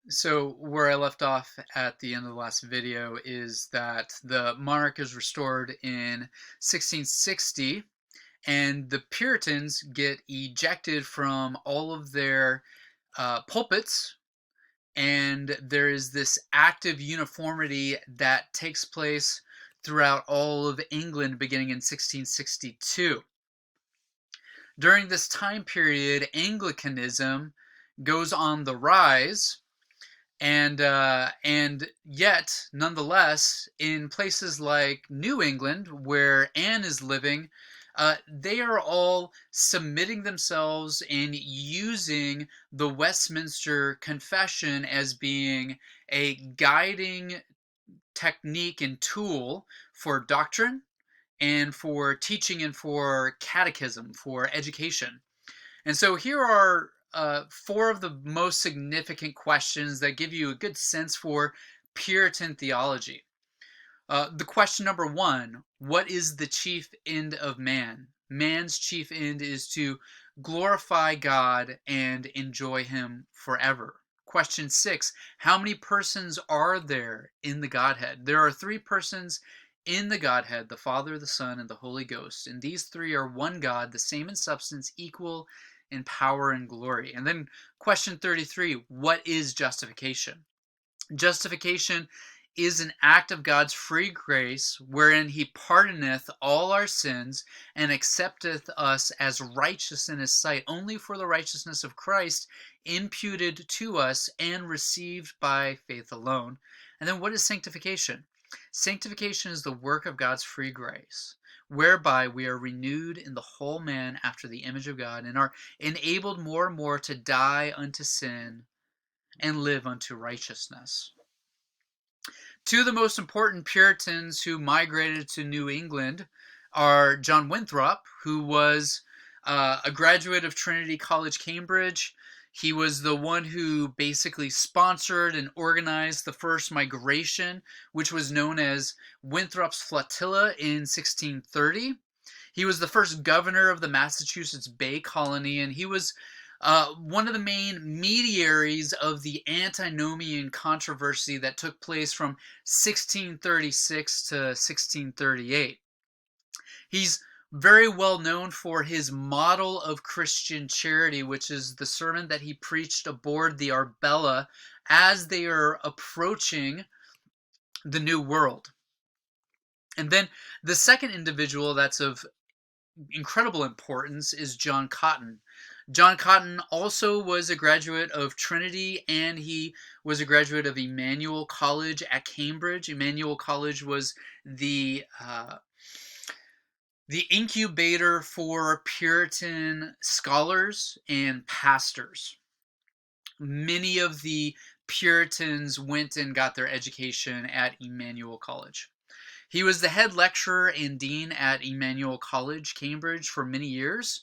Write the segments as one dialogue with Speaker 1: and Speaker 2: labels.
Speaker 1: So where I left off at the end of the last video is that the monarch is restored in 1660, and the Puritans get ejected from all of their pulpits, and there is this active uniformity that takes place throughout all of England beginning in 1662. During this time period, Anglicanism goes on the rise, and yet nonetheless in places like New England where Anne is living, they are all submitting themselves and using the Westminster Confession as being a guiding technique and tool for doctrine and for teaching and for catechism, for education. And so here are four of the most significant questions that give you a good sense for Puritan theology. The question number one: what is the chief end of man? Man's chief end is to glorify God and enjoy Him forever. Question six: how many persons are there in the Godhead? There are three persons in the Godhead: the Father, the Son, and the Holy Ghost. And these three are one God, the same in substance, equal in power and glory. And then question 33: what is justification? Justification is an act of God's free grace, wherein He pardoneth all our sins and accepteth us as righteous in His sight, only for the righteousness of Christ imputed to us and received by faith alone. And then what is sanctification? Sanctification is the work of God's free grace, whereby we are renewed in the whole man after the image of God and are enabled more and more to die unto sin and live unto righteousness. Two of the most important Puritans who migrated to New England are John Winthrop, who was a graduate of Trinity College, Cambridge. He was the one who basically sponsored and organized the first migration, which was known as Winthrop's Flotilla in 1630. He was the first governor of the Massachusetts Bay Colony, and he was one of the main mediaries of the antinomian controversy that took place from 1636 to 1638. He's very well known for his model of Christian charity, which is the sermon that he preached aboard the Arbella as they are approaching the New World. And then the second individual that's of incredible importance is John Cotton. John Cotton also was a graduate of Trinity, and he was a graduate of Emmanuel College at Cambridge. Emmanuel College was the incubator for Puritan scholars and pastors. Many of the Puritans went and got their education at Emmanuel College. He was the head lecturer and dean at Emmanuel College, Cambridge, for many years.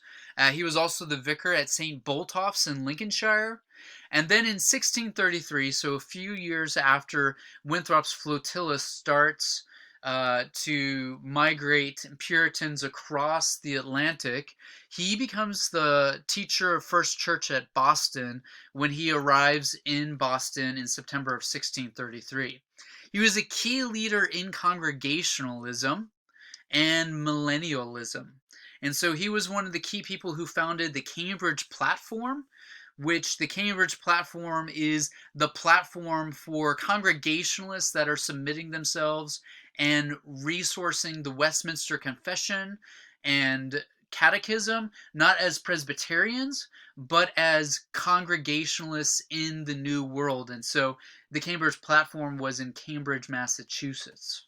Speaker 1: He was also the vicar at St. Botolph's in Lincolnshire. And then in 1633, so a few years after Winthrop's flotilla starts to migrate Puritans across the Atlantic, he becomes the teacher of First Church at Boston when he arrives in Boston in September of 1633. He was a key leader in Congregationalism and millennialism. And so he was one of the key people who founded the Cambridge Platform, which the Cambridge Platform is the platform for Congregationalists that are submitting themselves and resourcing the Westminster Confession and Catechism, not as Presbyterians, but as Congregationalists in the New World. And so the Cambridge Platform was in Cambridge, Massachusetts.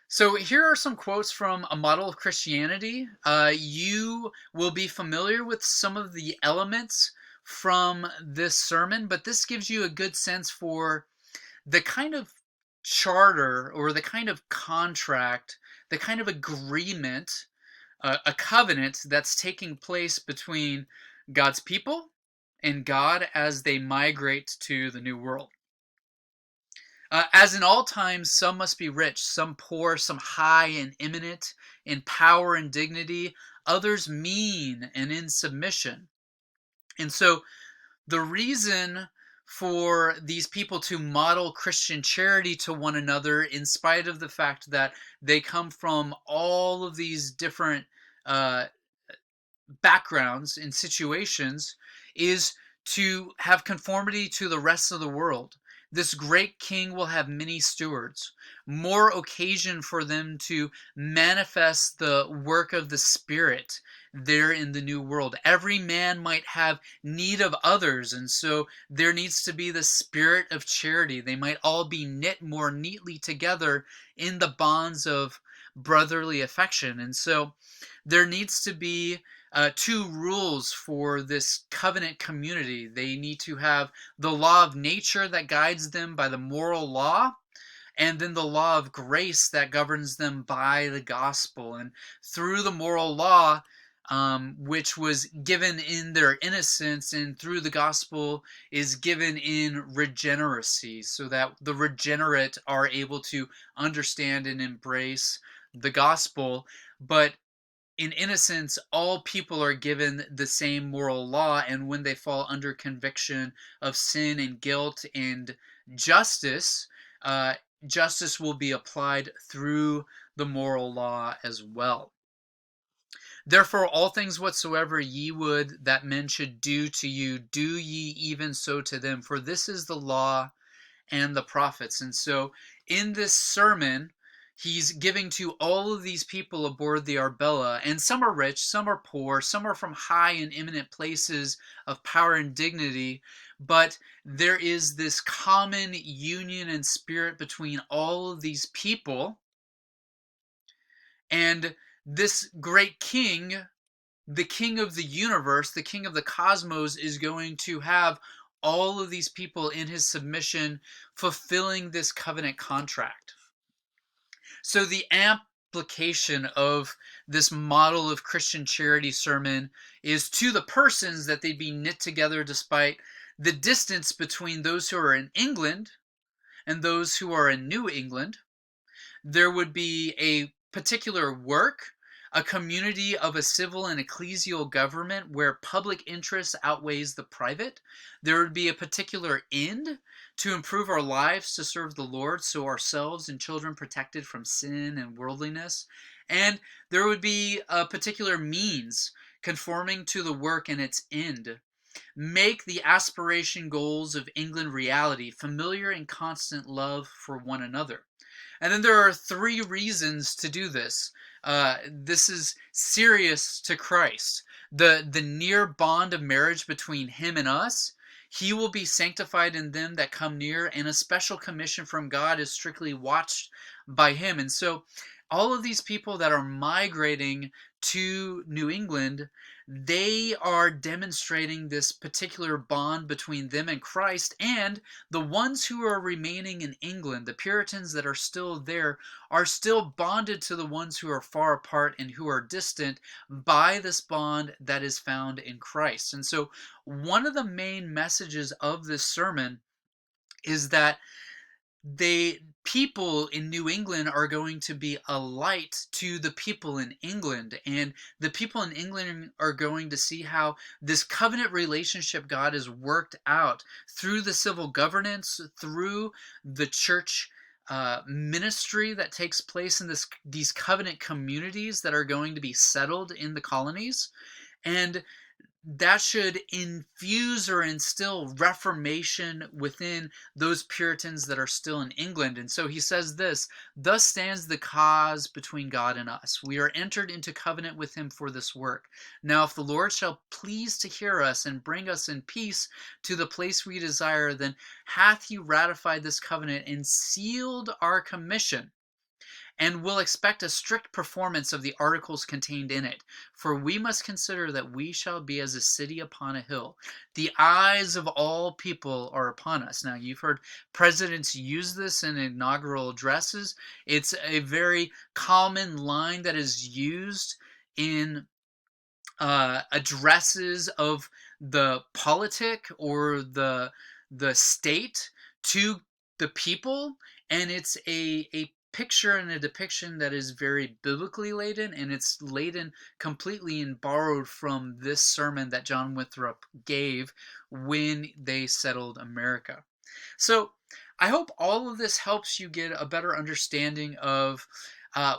Speaker 1: So here are some quotes from A Model of Christianity. You will be familiar with some of the elements from this sermon, but this gives you a good sense for the kind of charter or the kind of contract, the kind of agreement, a covenant that's taking place between God's people and God as they migrate to the New World. As in all times, some must be rich, some poor, some high and eminent in power and dignity, others mean and in submission. And so The reason for these people to model Christian charity to one another, in spite of the fact that they come from all of these different uh, backgrounds and situations, is to have conformity to the rest of the world. This great king will have many stewards, more occasion for them to manifest the work of the Spirit there in the new world. Every man might have need of others, and so there needs to be the spirit of charity. They might all be knit more neatly together in the bonds of brotherly affection. And so there needs to be two rules for this covenant community. They need to have the law of nature that guides them by the moral law, and then the law of grace that governs them by the gospel. And through the moral law, which was given in their innocence, and through the gospel is given in regeneracy, so that the regenerate are able to understand and embrace the gospel. But in innocence, all people are given the same moral law, and when they fall under conviction of sin and guilt and justice, uh, justice will be applied through the moral law as well. Therefore, all things whatsoever ye would that men should do to you, do ye even so to them, for this is the law and the prophets. And so in this sermon, he's giving to all of these people aboard the Arbella, and some are rich, some are poor, some are from high and eminent places of power and dignity, but there is this common union and spirit between all of these people. And this great king, the king of the universe, the king of the cosmos, is going to have all of these people in his submission, fulfilling this covenant contract. So the application of this model of Christian charity sermon is to the persons that they'd be knit together despite the distance between those who are in England and those who are in New England. There would be a particular work, a community of a civil and ecclesial government where public interest outweighs the private. There would be a particular end to improve our lives to serve the Lord, so ourselves and children protected from sin and worldliness. And there would be a particular means conforming to the work and its end. Make the aspiration goals of England reality, familiar and constant love for one another. And then there are three reasons to do this. This is serious to Christ. The near bond of marriage between him and us. He will be sanctified in them that come near, and a special commission from God is strictly watched by him. And so all of these people that are migrating to New England, they are demonstrating this particular bond between them and Christ. And the ones who are remaining in England, the Puritans that are still there, are still bonded to the ones who are far apart and who are distant by this bond that is found in Christ. And so one of the main messages of this sermon is that people in New England are going to be a light to the people in England, and the people in England are going to see how this covenant relationship God has worked out through the civil governance, through the church ministry that takes place in these covenant communities that are going to be settled in the colonies. And that should infuse or instill reformation within those Puritans that are still in England. And so he says this: thus stands the cause between God and us. We are entered into covenant with him for this work. Now if the Lord shall please to hear us and bring us in peace to the place we desire, then hath he ratified this covenant and sealed our commission, and will expect a strict performance of the articles contained in it. For we must consider that we shall be as a city upon a hill. The eyes of all people are upon us. Now, you've heard presidents use this in inaugural addresses. It's a very common line that is used in addresses of the politic or the state to the people, and it's a picture and a depiction that is very biblically laden, and it's laden completely and borrowed from this sermon that John Winthrop gave when they settled America. So I hope all of this helps you get a better understanding of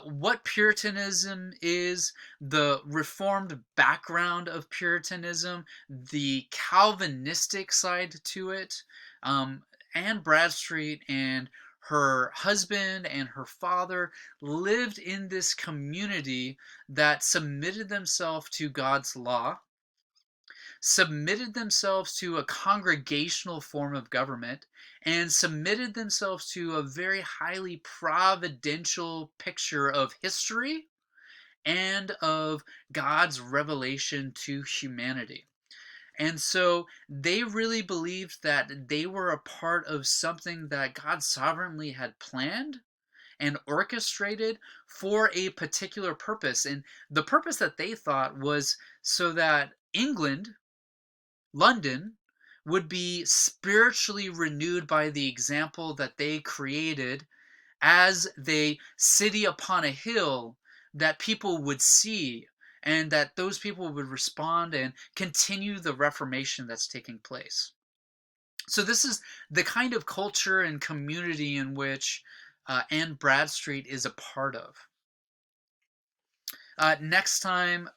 Speaker 1: what Puritanism is, the Reformed background of Puritanism, the Calvinistic side to it. Anne Bradstreet and her husband and her father lived in this community that submitted themselves to God's law, submitted themselves to a congregational form of government, and submitted themselves to a very highly providential picture of history and of God's revelation to humanity. And so they really believed that they were a part of something that God sovereignly had planned and orchestrated for a particular purpose. And the purpose that they thought was so that England, London, would be spiritually renewed by the example that they created as the city upon a hill that people would see, and that those people would respond and continue the Reformation that's taking place. So this is the kind of culture and community in which Anne Bradstreet is a part of. Next time,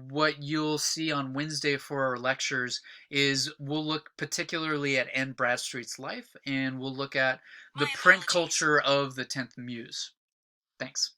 Speaker 1: what you'll see on Wednesday for our lectures is we'll look particularly at Anne Bradstreet's life, and we'll look at the print culture of the 10th Muse. Thanks.